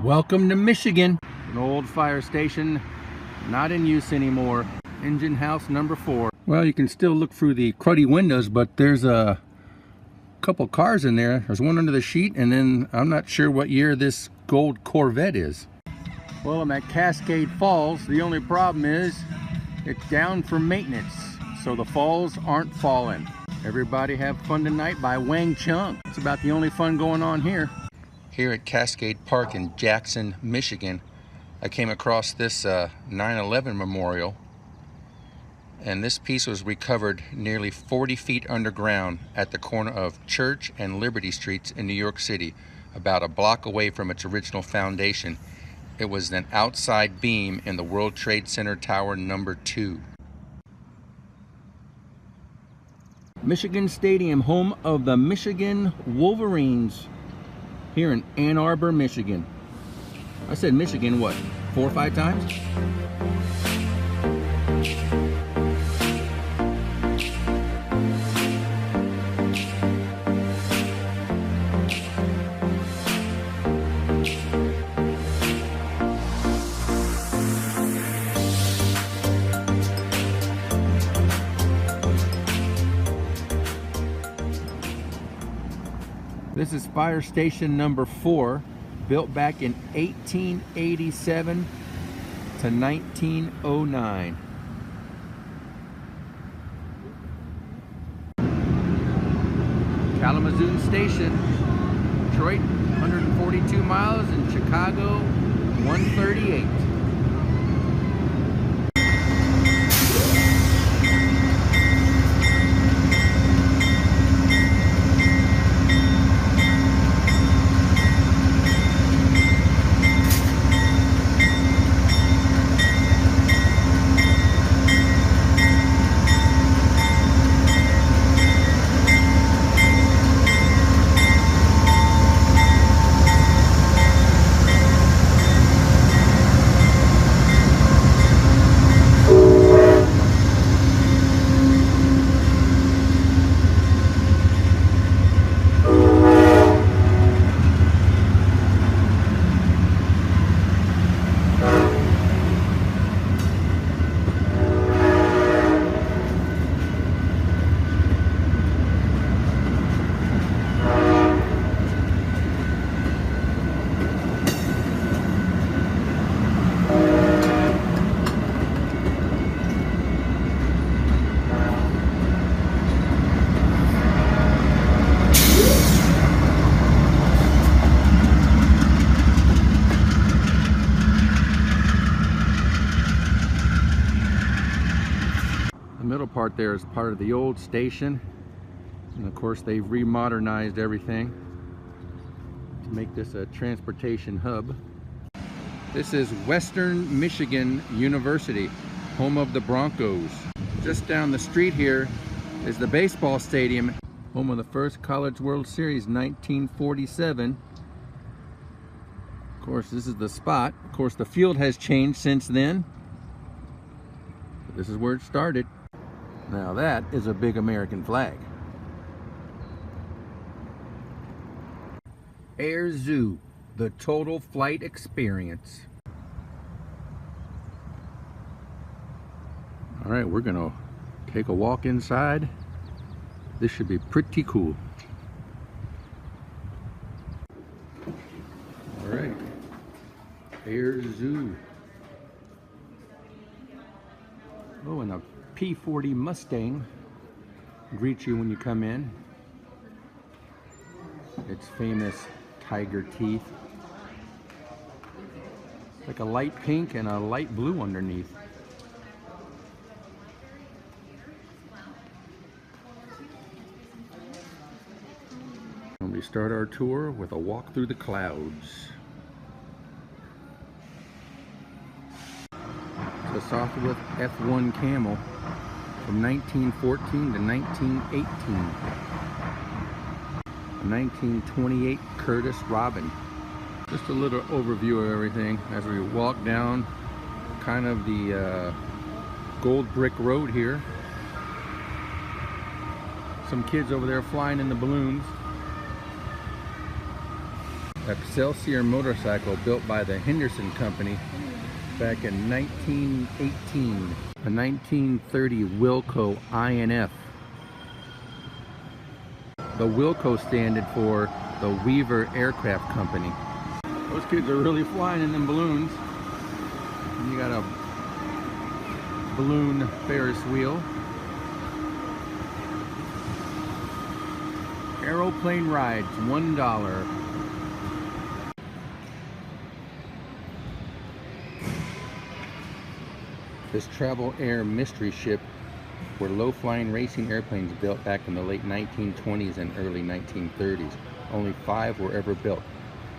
Welcome to Michigan. An old fire station, not in use anymore. Engine house number 4. Well, you can still look through the cruddy windows, but there's a couple cars in there. There's one under the sheet, and then I'm not sure what year this gold Corvette is. Well, I'm at Cascade Falls. The only problem is it's down for maintenance, so the falls aren't falling. Everybody have fun tonight by Wang Chung. It's about the only fun going on here. Here at Cascade Park in Jackson, Michigan, I came across this 9/11 memorial, and this piece was recovered nearly 40 feet underground at the corner of Church and Liberty Streets in New York City, about a block away from its original foundation. It was an outside beam in the World Trade Center Tower number 2. Michigan Stadium, home of the Michigan Wolverines, here in Ann Arbor, Michigan. I said Michigan, what, 4 or 5 times? This is fire station number 4, built back in 1887 to 1909. Kalamazoo Station, Detroit 142 miles, and Chicago 138. The middle part there is part of the old station, and of course they've remodernized everything to make this a transportation hub. This is Western Michigan University, home of the Broncos. Just down the street here is the baseball stadium, home of the first College World Series, 1947. Of course, this is the spot. Of course, the field has changed since then, but this is where it started. Now that is a big American flag. Air Zoo, the total flight experience. All right, we're gonna take a walk inside. This should be pretty cool. All right, Air Zoo. Oh, and a P-40 Mustang greets you when you come in. Its famous tiger teeth. Like a light pink and a light blue underneath. And we start our tour with a walk through the clouds. It's a Sopwith F1 Camel from 1914 to 1918. A 1928 Curtis Robin. Just a little overview of everything as we walk down kind of the gold brick road here. Some kids over there flying in the balloons. Excelsior motorcycle built by the Henderson Company back in 1918. A 1930 Wilco INF. The Wilco standard for the Weaver Aircraft Company. Those kids are really flying in them balloons. And you got a balloon Ferris wheel. Aeroplane rides, $1. This Travel Air mystery ship were low-flying racing airplanes built back in the late 1920s and early 1930s. Only 5 were ever built.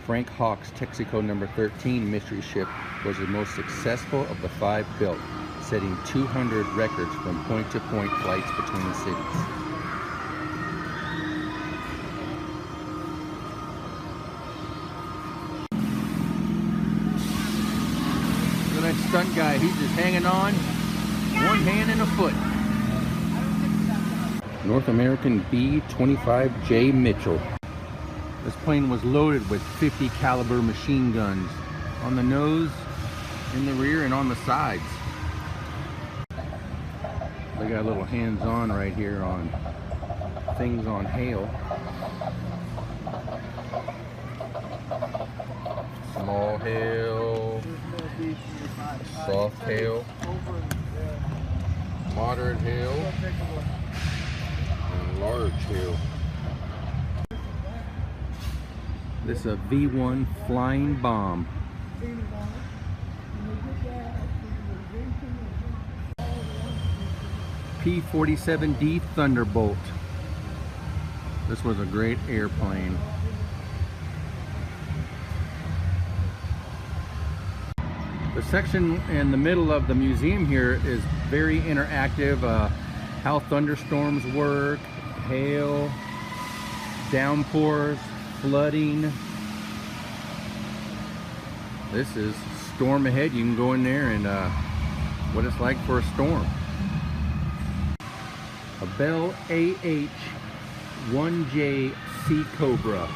Frank Hawk's Texaco No. 13 mystery ship was the most successful of the 5 built, setting 200 records from point-to-point flights between cities. Look at that stunt guy, he's just hanging on, one hand and a foot. North American B-25J Mitchell. This plane was loaded with 50 caliber machine guns on the nose, in the rear, and on the sides. They got a little hands-on right here on things on hail. Small hail, soft hail, moderate hail, and large hail. This is a V1 flying bomb. P-47D Thunderbolt. This was a great airplane. The section in the middle of the museum here is very interactive. How thunderstorms work, hail, downpours, flooding. This is storm ahead. You can go in there and what it's like for a storm. A Bell AH-1J Sea Cobra.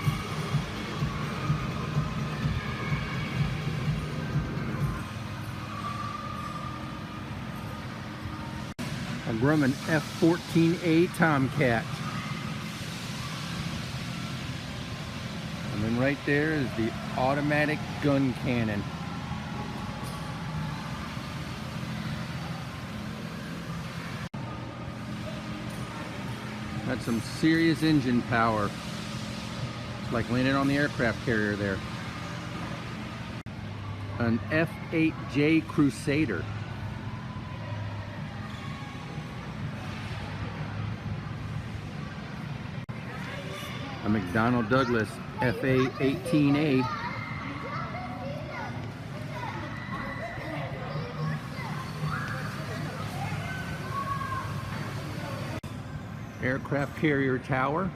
A Grumman F-14A Tomcat. And then right there is the automatic gun cannon. That's some serious engine power. It's like landing on the aircraft carrier there. An F-8J Crusader. A McDonnell Douglas FA-18A. Aircraft carrier tower.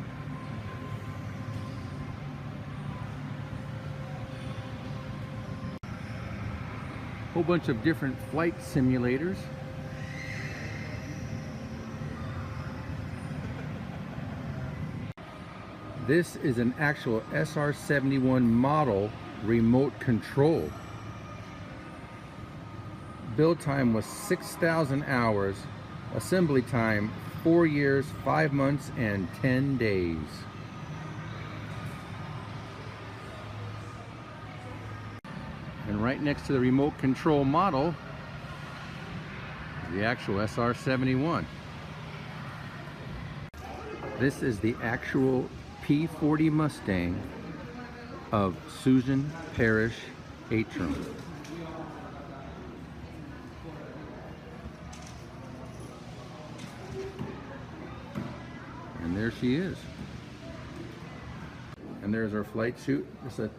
Whole bunch of different flight simulators. This is an actual SR-71 model remote control. Build time was 6,000 hours. Assembly time 4 years, 5 months, and 10 days. And right next to the remote control model is the actual SR-71. This is the actual P-40 Mustang of Susan Parrish Atram. And there she is. And there's our flight suit. There's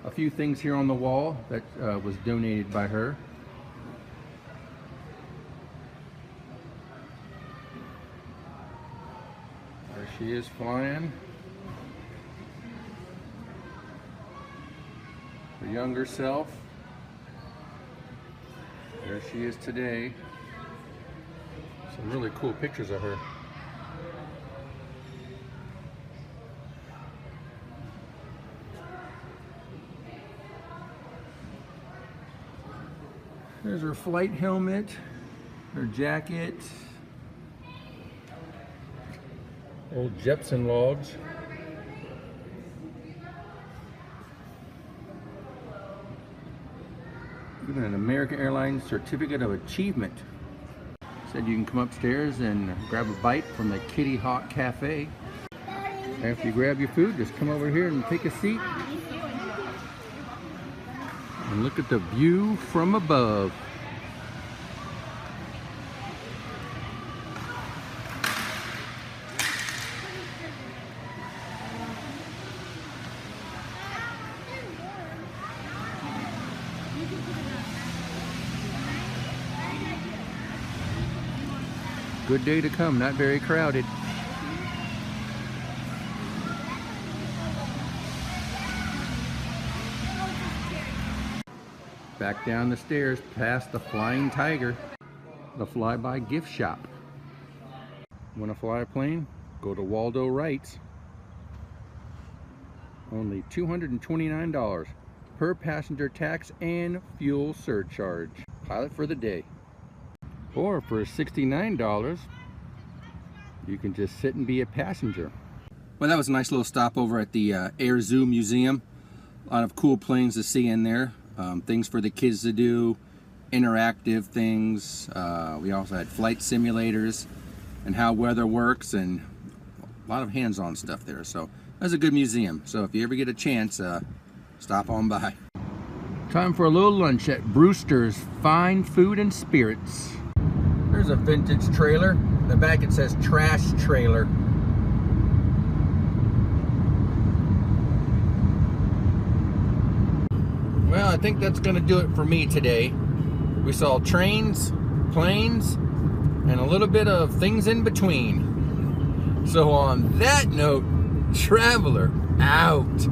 a few things here on the wall that was donated by her. There she is flying. Her younger self. There she is today. Some really cool pictures of her. There's her flight helmet, her jacket, old Jepson logs. Even an American Airlines Certificate of Achievement. Said you can come upstairs and grab a bite from the Kitty Hawk Cafe. After you grab your food, just come over here and take a seat. And look at the view from above. Good day to come, not very crowded. Back down the stairs past the Flying Tiger, the Flyby gift shop. Want to fly a plane? Go to Waldo Wright's. Only $229 per passenger tax and fuel surcharge. Pilot for the day. Or for $69, you can just sit and be a passenger. Well, that was a nice little stop over at the Air Zoo Museum. A lot of cool planes to see in there. Things for the kids to do, interactive things. We also had flight simulators and how weather works, and a lot of hands-on stuff there. So that's a good museum. So if you ever get a chance, stop on by. Time for a little lunch at Brewster's Fine Food and Spirits. There's a vintage trailer. In the back it says trash trailer. Well, I think that's going to do it for me today. We saw trains, planes, and a little bit of things in between. So on that note, traveler out.